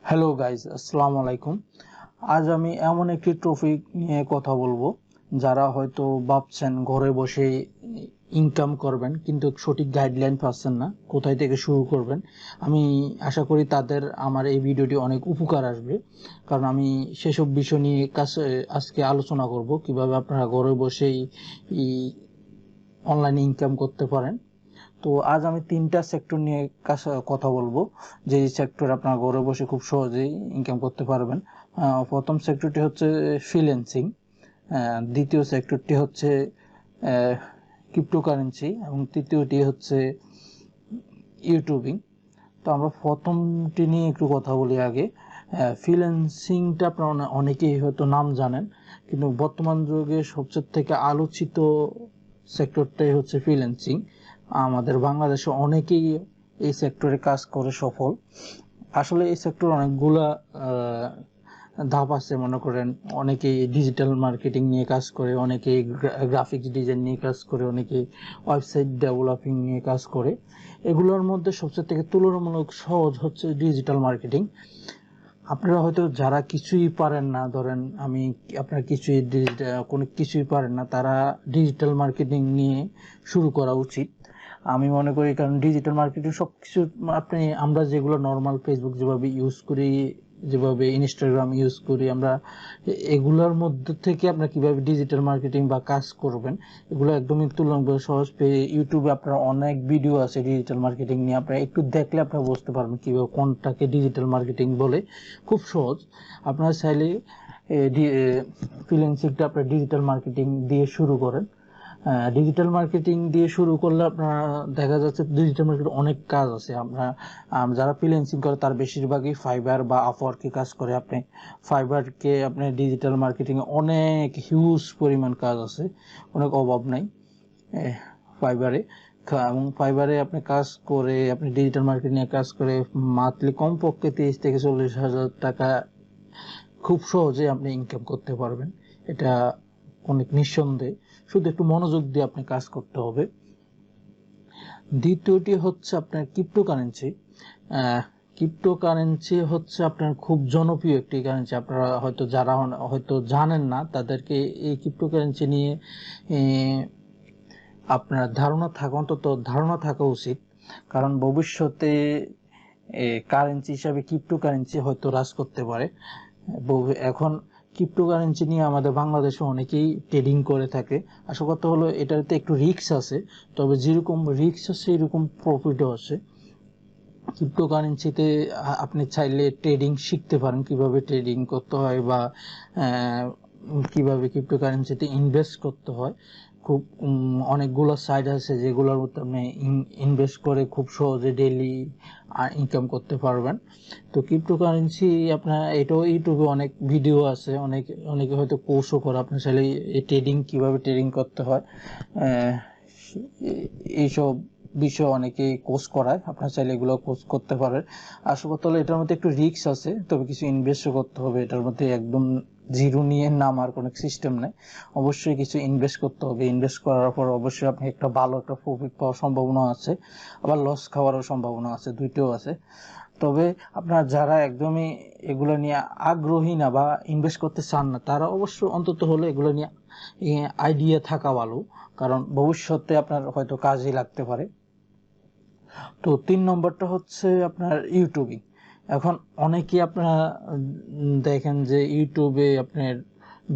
Hello guys, আসসালামু আলাইকুম। আজ আমি এমন একটি টপিক নিয়ে কথা বলবো যারা হয়তো ভাবছেন ঘরে বসে ইনকাম করবেন কিন্তু সঠিক গাইডলাইন পাচ্ছেন না, কোথায় থেকে শুরু করবেন। আমি আশা করি তাদের আমার এই ভিডিওটি অনেক উপকার আসবে, কারণ আমি সেসব বিষয় নিয়ে আজকে আলোচনা করব কিভাবে আপনারা ঘরে বসেই অনলাইনে ইনকাম করতে পারেন। তো আজ আমি তিনটা সেক্টর নিয়ে কথা বলবো, যে সেক্টরে আপনারা ঘরে বসে খুব সহজেই ইনকাম করতে পারবেন। প্রথম সেক্টরটি হচ্ছে ফ্রিল্যান্সিং, দ্বিতীয় সেক্টরটি হচ্ছে ক্রিপ্টোকারেন্সি এবং তৃতীয়টি হচ্ছে ইউটিউবিং। তো আমরা প্রথমটি নিয়ে একটু কথা বলি আগে। ফ্রিল্যান্সিংটা আপনারা অনেকেই হয়তো নাম জানেন, কিন্তু বর্তমান যুগে সবচেয়ে থেকে আলোচিত সেক্টরটাই হচ্ছে ফ্রিল্যান্সিং। আমাদের বাংলাদেশে অনেকেই এই সেক্টরে কাজ করে সফল। আসলে এই সেক্টর অনেকগুলা ধাপ আছে। মনে করেন অনেকেই ডিজিটাল মার্কেটিং নিয়ে কাজ করে, অনেকেই গ্রাফিক্স ডিজাইন নিয়ে কাজ করে, অনেকেই ওয়েবসাইট ডেভেলপিং নিয়ে কাজ করে। এগুলোর মধ্যে সবচেয়ে থেকে তুলনামূলক সহজ হচ্ছে ডিজিটাল মার্কেটিং। আপনারা হয়তো যারা কিছুই পারেন না, ধরেন আমি আপনার কোনো কিছুই পারেন না, তারা ডিজিটাল মার্কেটিং নিয়ে শুরু করা উচিত আমি মনে করি। কারণ ডিজিটাল মার্কেটিং সবকিছু আমরা যেগুলো নর্মাল ফেসবুক যেভাবে ইউজ করি, যেভাবে ইনস্টাগ্রাম ইউজ করি আমরা, এগুলোর মধ্যে থেকে আপনারা কিভাবে ডিজিটাল মার্কেটিং বা কাজ করবেন এগুলো একদমই তুলনামূলক সহজ। ইউটিউবে আপনার অনেক ভিডিও আছে ডিজিটাল মার্কেটিং নিয়ে, আপনারা একটু দেখলে আপনারা বুঝতে পারবেন কিভাবে কোনটাকে ডিজিটাল মার্কেটিং বলে। খুব সহজ। আপনারা চাইলে ফ্রিল্যান্সিংটা আপনার ডিজিটাল মার্কেটিং দিয়ে শুরু করেন। ডিজিটাল মার্কেটিং দিয়ে শুরু করলে আপনার দেখা যাচ্ছে ডিজিটাল মার্কেটিং অনেক কাজ আছে। আমরা যারা ফ্রিল্যান্সিং করে তার বেশিরভাগই ফাইবার বা আপওয়ার্কে কাজ করে। আপনি ডিজিটাল মার্কেটিং এ অনেক হিউজ পরিমাণ কাজ আছে, অনেক অভাব নাই ফাইবারে। এবং ফাইবারে আপনি কাজ করে, আপনি ডিজিটাল মার্কেটিং এ কাজ করে মান্থলি কমপক্ষে 30 থেকে 40 হাজার টাকা খুব সহজে আপনি ইনকাম করতে পারবেন। এটা অনেক নিঃসন্দেহে, শুধু একটু মনোযোগ দিয়ে আপনি কাজ করতে হবে। দ্বিতীয়টি হচ্ছে আপনার ক্রিপ্টোকারেন্সি। ক্রিপ্টোকারেন্সি হচ্ছে আপনার খুব জনপ্রিয় একটি কারেন্সি। আপনারা হয়তো যারা হয়তো জানেন না তাদেরকে এই ক্রিপ্টোকারেন্সি নিয়ে আপনার অন্তত ধারণা থাকা উচিত। কারণ ভবিষ্যতে কারেন্সি হিসাবে ক্রিপ্টোকারেন্সি হয়তো হ্রাস করতে পারে। এখন ক্রিপ্টোকারেন্সি নিয়ে আমাদের বাংলাদেশে অনেকেই ট্রেডিং করে থাকে। আসল কথা হলো এটাতে একটু রিস্ক আছে, তবে যেরকম রিস্ক আছে এরকম প্রফিটও আছে। ক্রিপ্টোকারেন্সিতে আপনি চাইলে ট্রেডিং শিখতে পারেন, কিভাবে ট্রেডিং করতে হয় বা কিভাবে ক্রিপ্টোকারেন্সিতে ইনভেস্ট করতে হয়। খুব অনেকগুলো সাইট আছে যেগুলোর মধ্যে আপনি ইনভেস্ট করে খুব সহজে ডেইলি ইনকাম করতে পারবেন। তো ক্রিপ্টোকারেন্সি আপনার এটাও ইউটিউবে অনেক ভিডিও আছে, অনেকে হয়তো কোর্সও করে। আপনি চাইলে কিভাবে ট্রেডিং করতে হয় এইসব বিষয় অনেকে কোর্স করায়, আপনার চাইলে এগুলো কোর্স করতে পারেন। আসল কথা হলো এটার মধ্যে একটু রিস্ক আছে, তবে কিছু ইনভেস্টও করতে হবে। এটার মধ্যে একদম জিরো নিয়ে নামার কোনো সিস্টেম নেই, অবশ্যই কিছু ইনভেস্ট করতে হবে। ইনভেস্ট করার পর অবশ্যই আপনি ভালো একটা প্রফিট পাওয়ার সম্ভাবনা আছে, আবার লস খাওয়ারও সম্ভাবনা আছে, দুইটাও আছে। তবে আপনার যারা একদমই এগুলো নিয়ে আগ্রহী না বা ইনভেস্ট করতে চান না, তারা অবশ্য অন্তত হলে এগুলো নিয়ে আইডিয়া থাকা ভালো, কারণ ভবিষ্যতে আপনার হয়তো কাজে লাগতে পারে। তো 3 নম্বরটা হচ্ছে আপনার ইউটিউবিং। এখন অনেকে আপনারা দেখেন যে ইউটিউবে আপনার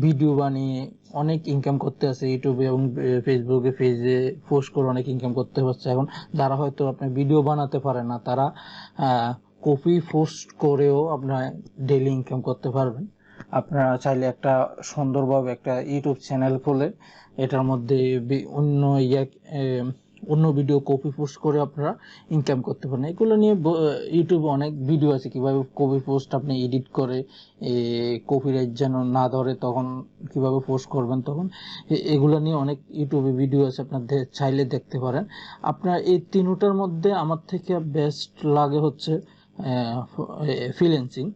ভিডিও বানিয়ে অনেক ইনকাম করতে আছে, ইউটিউবে এবং ফেসবুকে পেজে পোস্ট করে অনেক ইনকাম করতে পারছে। এখন যারা হয়তো আপনি ভিডিও বানাতে পারে না, তারা কপি পোস্ট করেও আপনার ডেইলি ইনকাম করতে পারবেন। আপনারা চাইলে একটা সুন্দরভাবে একটা ইউটিউব চ্যানেল খুলে এটার মধ্যে অন্য অন্য ভিডিও কপি পোস্ট করে আপনারা ইনকাম করতে পারেন। এগুলো নিয়ে ইউটিউবে অনেক ভিডিও আছে, কিভাবে কপি পোস্ট আপনি এডিট করে কপিরাইট যেন না ধরে তখন কিভাবে পোস্ট করবেন। তখন এগুলো নিয়ে অনেক ইউটিউবে ভিডিও আছে, আপনাদের চাইলে দেখতে পারেন। আপনার এই তিনটার মধ্যে আমার থেকে বেস্ট লাগে হচ্ছে ফ্রিল্যান্সিং।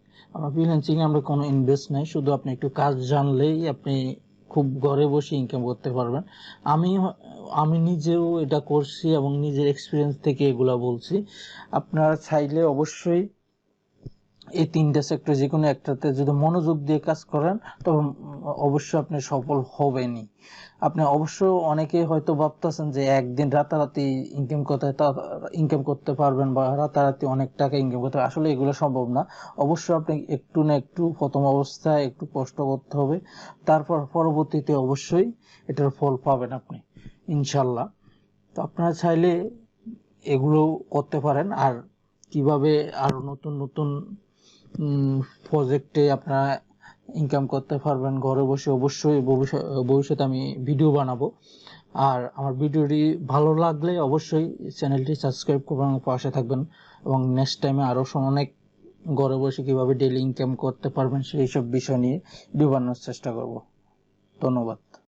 আমরা কোনো ইনভেস্ট নাই, শুধু আপনি একটু কাজ জানলেই আপনি খুব ঘরে বসে ইনকাম করতে পারবেন। আমি নিজেও এটা করছি এবং নিজের এক্সপিরিয়েন্স থেকে এগুলা বলছি। আপনারা চাইলে অবশ্যই এই তিনটা সেক্টর যে কোনো একটাতে যদি মনোযোগ দিয়ে কাজ করেন তবে অবশ্যই আপনি সফল হবেনই। আপনি অবশ্য অনেকে হয়তো ভাবতেছেন যে একদিন রাতারাতি ইনকাম করতে পারবেন বা রাতারাতি অনেক টাকা ইনকাম করতে পারবেন, আসলে এগুলো সম্ভব না। অবশ্যই আপনি একটু না একটু প্রথম অবস্থায় একটু কষ্ট করতে হবে, তারপর পরবর্তীতে অবশ্যই এটার ফল পাবেন আপনি ইনশাল্লাহ। তো আপনারা চাইলে এগুলো করতে পারেন। আর কিভাবে আরো নতুন নতুন প্রজেক্টে আপনারা ইনকাম করতে পারবেন ঘরে বসে, অবশ্যই ভবিষ্যতে আমি ভিডিও বানাবো। আর আমার ভিডিওটি ভালো লাগলে অবশ্যই চ্যানেলটি সাবস্ক্রাইব করবেন, পাশে থাকবেন, এবং নেক্সট টাইমে আরো অনেক ঘরে বসে কিভাবে ডেইলি ইনকাম করতে পারবেন সেই সব বিষয় নিয়ে ভিডিও বানানোর চেষ্টা করব। ধন্যবাদ।